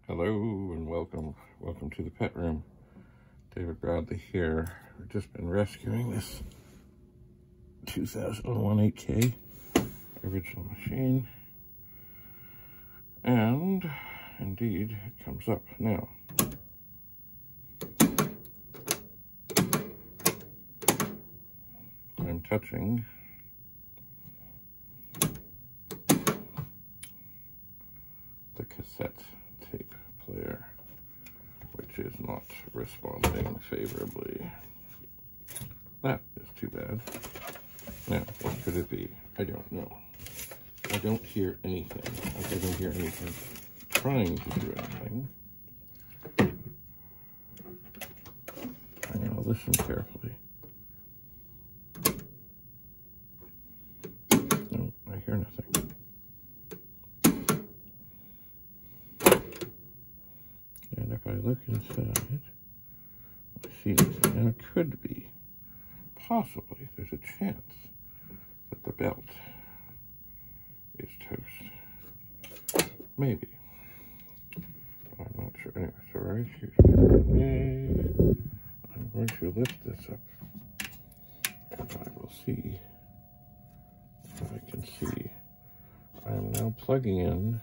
Hello and welcome to the pet room. David Bradley here. We've just been rescuing this 2001 8K original machine, and indeed it comes up now. I'm touching the cassette tape player, which is not responding favorably. That is too bad. Now, what could it be? I don't know. I don't hear anything. I don't hear anything trying to do anything. I'm going to listen carefully. No, I hear nothing. And if I look inside, I see nothing. Now it could be, possibly, there's a chance that the belt is toast. Maybe. But I'm not sure. Anyway, sorry, excuse me. I'm going to lift this up, and I will see if I can see. I am now plugging in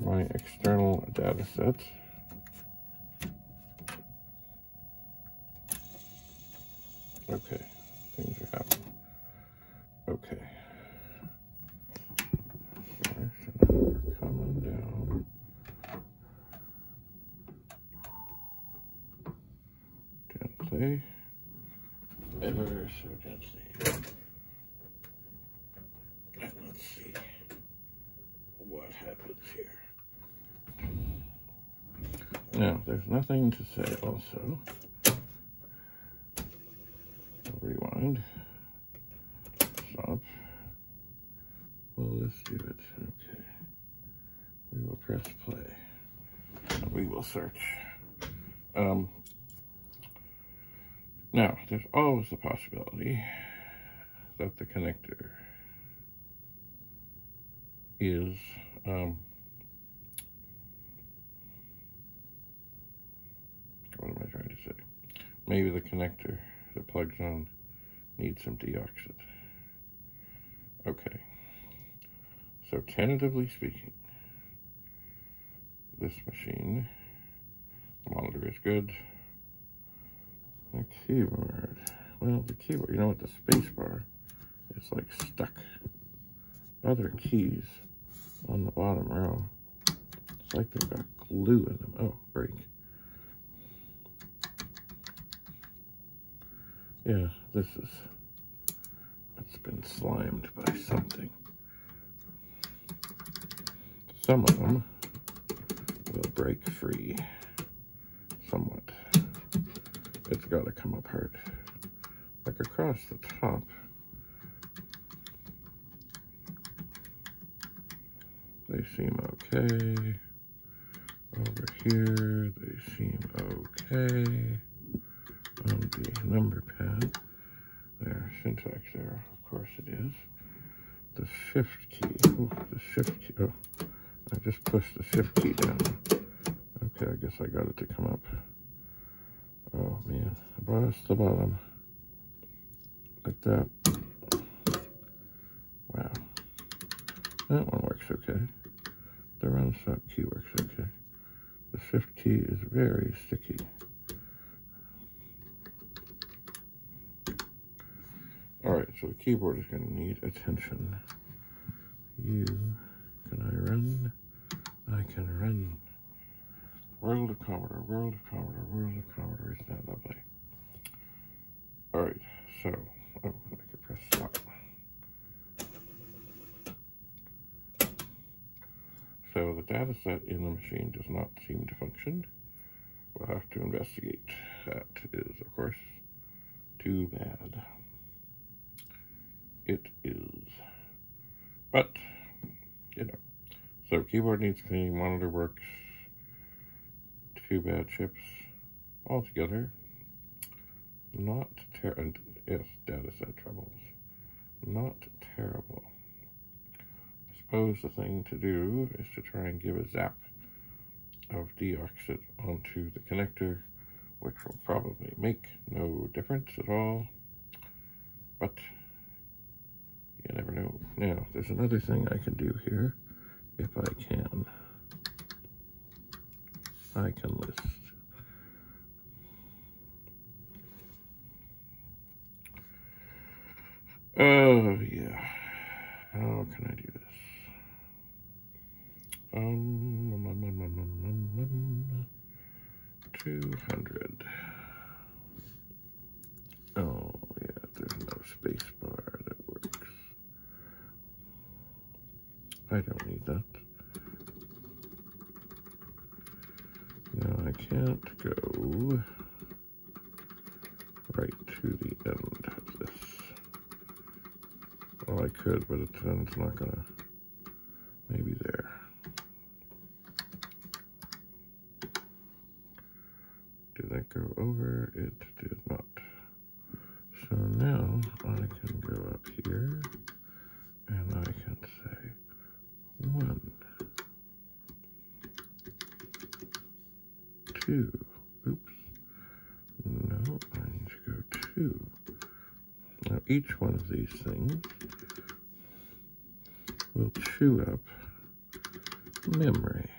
my external Datasette. Okay, things are happening. Okay. Sorry, so now we're coming down. Gently. Ever so gently. And let's see what happens here. Now, there's nothing to say also. Rewind. Stop. Well, let's do it. Okay. We will press play. And we will search. Now, there's always the possibility that the connector is what am I trying to say? Maybe the connector that plugs on needs some deoxit. Okay. So tentatively speaking, this machine, the monitor is good. The keyboard, well, the keyboard, you know what, the space bar is like stuck. Other keys on the bottom row, it's like they've got glue in them. Oh, break. Yeah, it's been slimed by something. Some of them will break free somewhat. It's got to come apart. Like across the top. They seem okay. Over here, they seem okay. On the number pad, there, syntax error, of course it is. The shift key, oh, the shift key, oh, I just pushed the shift key down. Okay, I guess I got it to come up. Oh man, across the bottom, like that. Wow, that one works okay. The run stop key works okay. The shift key is very sticky. Alright, so the keyboard is going to need attention. Can I run? I can run. World of Commodore, World of Commodore, World of Commodore. Isn't that lovely? Alright, so, oh, I could press stop. So the Datasette in the machine does not seem to function. We'll have to investigate. That is, of course, too bad. It is. But, you know. So keyboard needs cleaning, monitor works. Two bad chips altogether. Not terrible. Yes, Datasette troubles. Not terrible. I suppose the thing to do is to try and give a zap of deoxit onto the connector, which will probably make no difference at all, but you never know. Now, there's another thing I can do here. If I can list. Oh, yeah. How can I do this? 200. Oh, yeah, there's no space bar that works. I don't need that. Now I can't go right to the end of this. Well, I could, but it's not gonna, maybe there. Did that go over? It did not. So now I can go up here and I can say 1, 2. Oops. No, I need to go 2. Now each one of these things will chew up memory.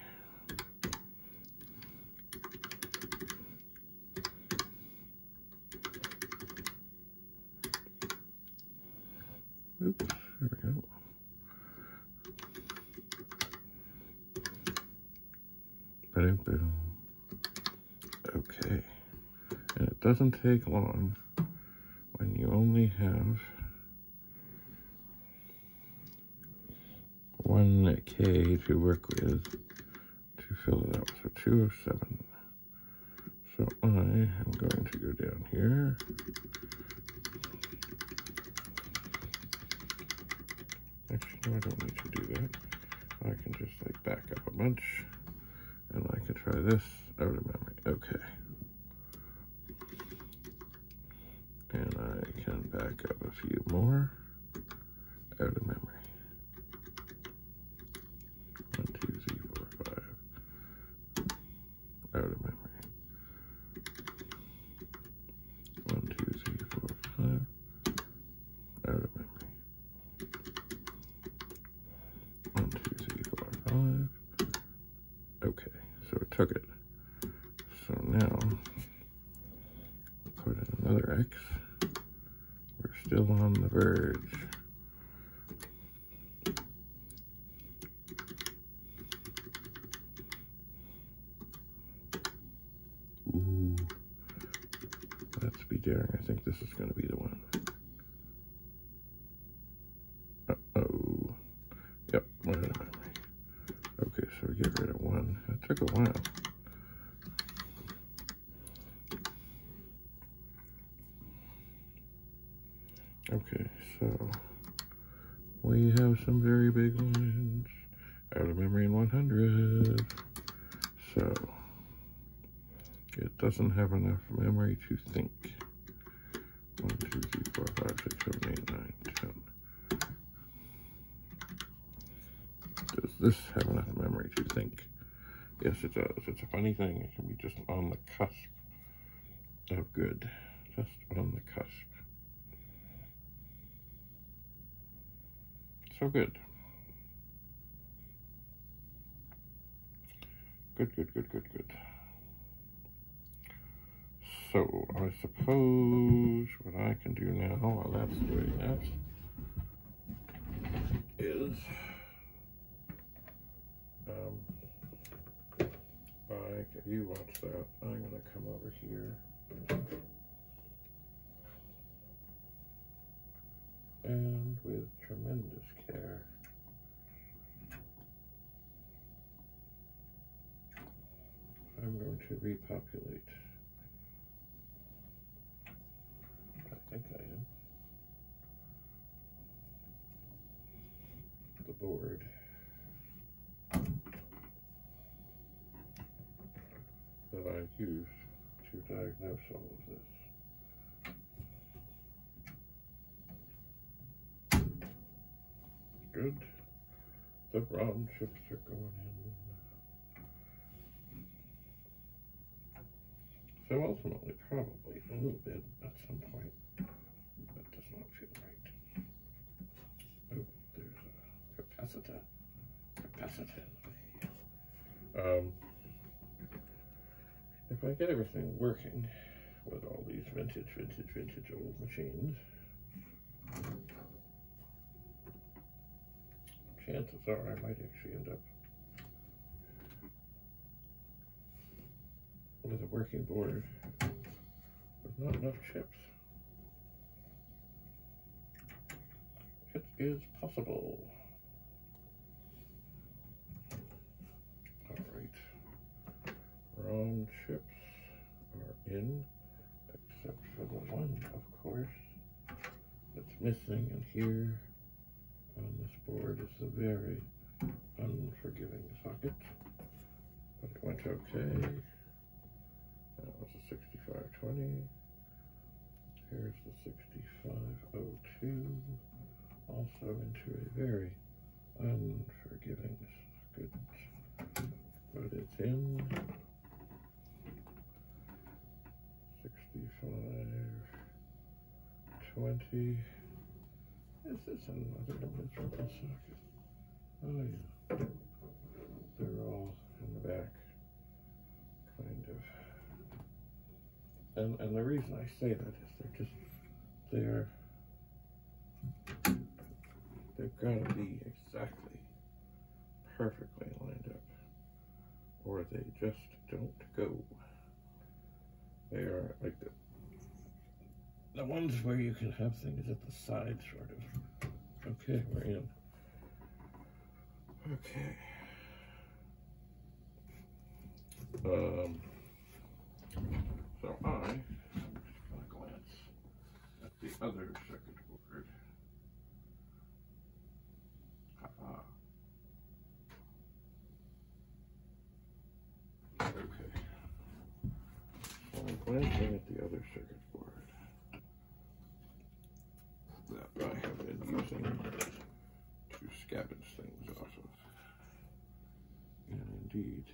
Oops, there we go. Boom, boom. Okay. And it doesn't take long when you only have 1K to work with to fill it out. So 207. So I am going to go down here. Actually, no, I don't need to do that. I can just like back up a bunch and I can try this out of memory. Okay. And I can back up a few more out of memory. 1, 2, 3, 4, 5. Out of memory. 1, 2, 3, 4, 5. Out of memory. 1, 2, 3, 4, 5. Okay, so it took it. So now we'll put in another X. We're still on the verge. Ooh, let's be daring. I think this is going to be the one. Uh-oh. Yep, we're out of memory. Okay, so we get rid of 1. It took a while. Okay, so we have some very big lines. Out of memory in 100. So it doesn't have enough memory to think. 1, 2, 3, 4, 5, 6, 7, 8, 9, 10. Does this have enough memory to think? Yes, it does. It's a funny thing. It can be just on the cusp of good. Just on the cusp. So good. Good, good, good, good, good. So, I suppose what I can do now while that's doing that is you watch that. I'm going to come over here and with tremendous care I'm going to repopulate. I think I am. The board. That I used to diagnose all of this. Good. The ROM chips are going in. So ultimately, probably a little bit at some point. That does not feel right. Oh, there's a capacitor. If I get everything working with all these vintage old machines, chances are I might actually end up with a working board with not enough chips. It is possible. Alright. ROM chips are in, except for the one, of course, that's missing. And here on this board is the very unforgiving socket. But it went okay. That was a 6520. Here's the 6502. Also into a very unforgiving socket. But it's in. 6520. Is this another miserable socket? Oh yeah. They're all in the back. Kind of. And the reason I say that is they've got to be exactly perfectly lined up, or they just don't go. They are like the ones where you can have things at the side, sort of. Okay, we're in. Okay. So I'm just gonna glance at the other circuit board. Okay. So I'm glancing at the other circuit board that I have been using to scavenge things off of. And indeed,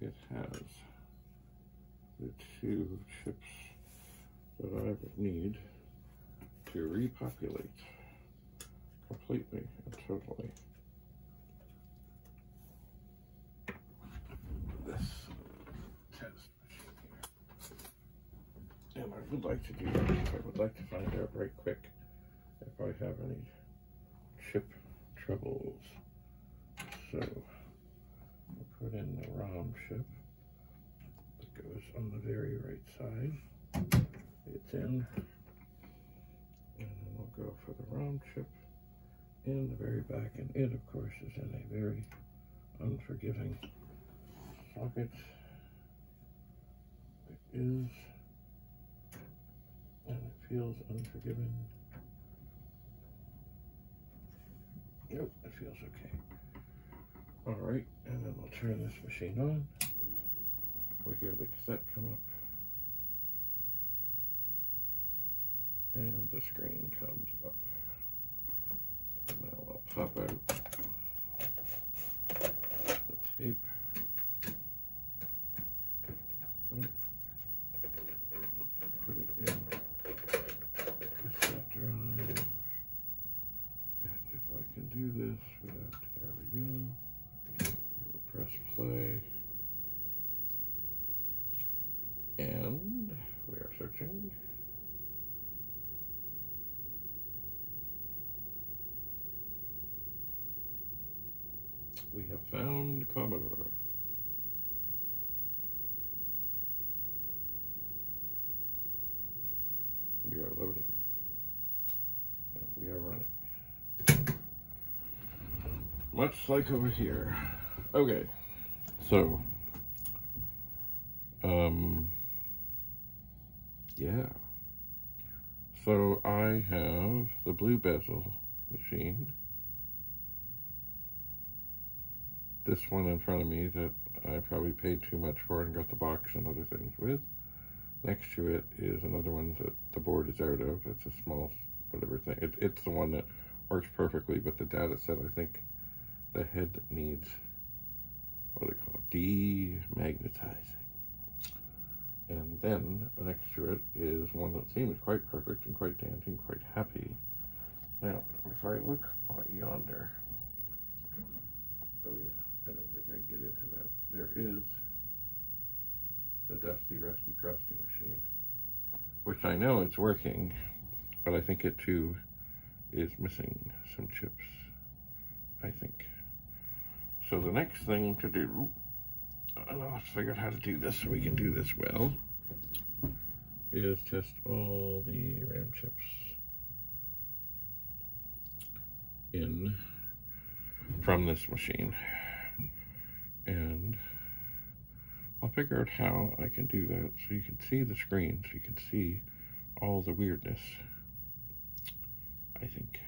it has the two chips that I would need to repopulate completely and totally this test machine here. And I would like to do that. I would like to find out right quick if I have any chip troubles. So I'll put in the ROM chip that goes on the very right side. It's in. And then we'll go for the ROM chip in the very back. And it, of course, is in a very unforgiving socket. It is. And it feels unforgiving. Nope, it feels okay. Alright, and then we'll turn this machine on. We hear the cassette come up. And the screen comes up. Now I'll pop out the tape. Put it in cassette drive. And if I can do this without, there we go. We'll press play. And we are searching. We have found Commodore. We are loading. And we are running. Much like over here. Okay. So, yeah. So I have the blue bezel machine. This one in front of me that I probably paid too much for and got the box and other things with. Next to it is another one that the board is out of. It's a small, whatever thing. It's the one that works perfectly, but the Datasette, I think the head needs, what do they call it, demagnetizing. And then next to it is one that seems quite perfect and quite dandy and quite happy. Now, if I look yonder, oh yeah, I don't think I can get into that. There is the dusty, rusty, crusty machine, which I know it's working, but I think it too is missing some chips, I think. So the next thing to do, and I'll have to figure out how to do this so we can do this well, is test all the RAM chips in from this machine. And I'll figure out how I can do that so you can see the screen, so you can see all the weirdness, I think.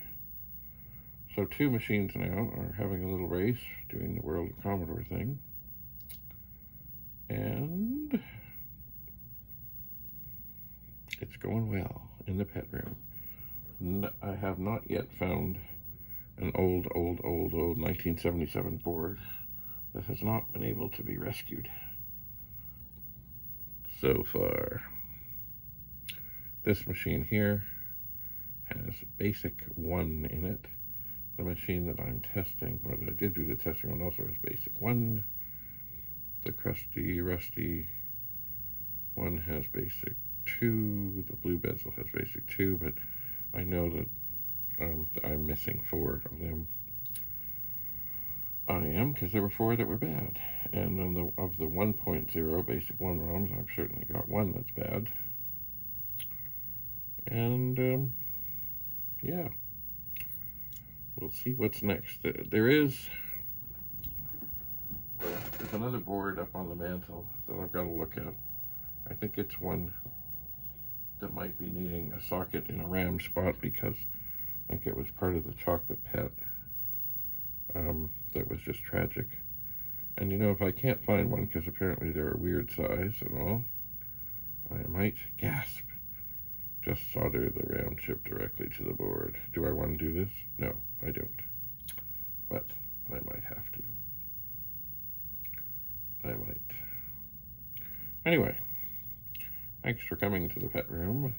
So two machines now are having a little race, doing the World of Commodore thing. And it's going well in the pet room. I have not yet found an old 1977 board that has not been able to be rescued so far. This machine here has BASIC 1 in it. The machine that I'm testing, or that I did do the testing on, also has BASIC 1. The crusty, rusty one has BASIC 2. The blue bezel has BASIC 2, but I know that I'm missing 4 of them. I am, because there were 4 that were bad. And on of the 1.0 BASIC 1 ROMs, I've certainly got 1 that's bad. And, yeah. We'll see what's next. There's another board up on the mantle that I've got to look at. I think it's one that might be needing a socket in a RAM spot, because I think it was part of the chocolate pet that was just tragic. And you know, if I can't find one, because apparently they're a weird size and all, I might, gasp, just solder the RAM chip directly to the board. Do I want to do this? No, I don't. But I might have to. I might. Anyway, thanks for coming to the pet room.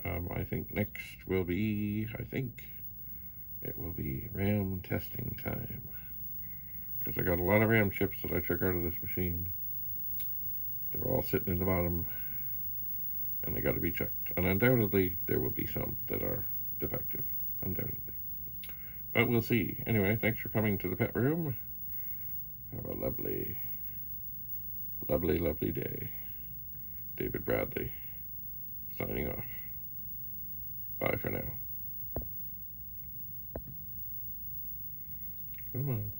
I think next will be, it will be RAM testing time. Because I got a lot of RAM chips that I took out of this machine. They're all sitting in the bottom, and they got to be checked. And undoubtedly, there will be some that are defective, undoubtedly. But we'll see. Anyway, thanks for coming to the pet room. Have a lovely, lovely, lovely day. David Bradley, signing off. Bye for now. Come on.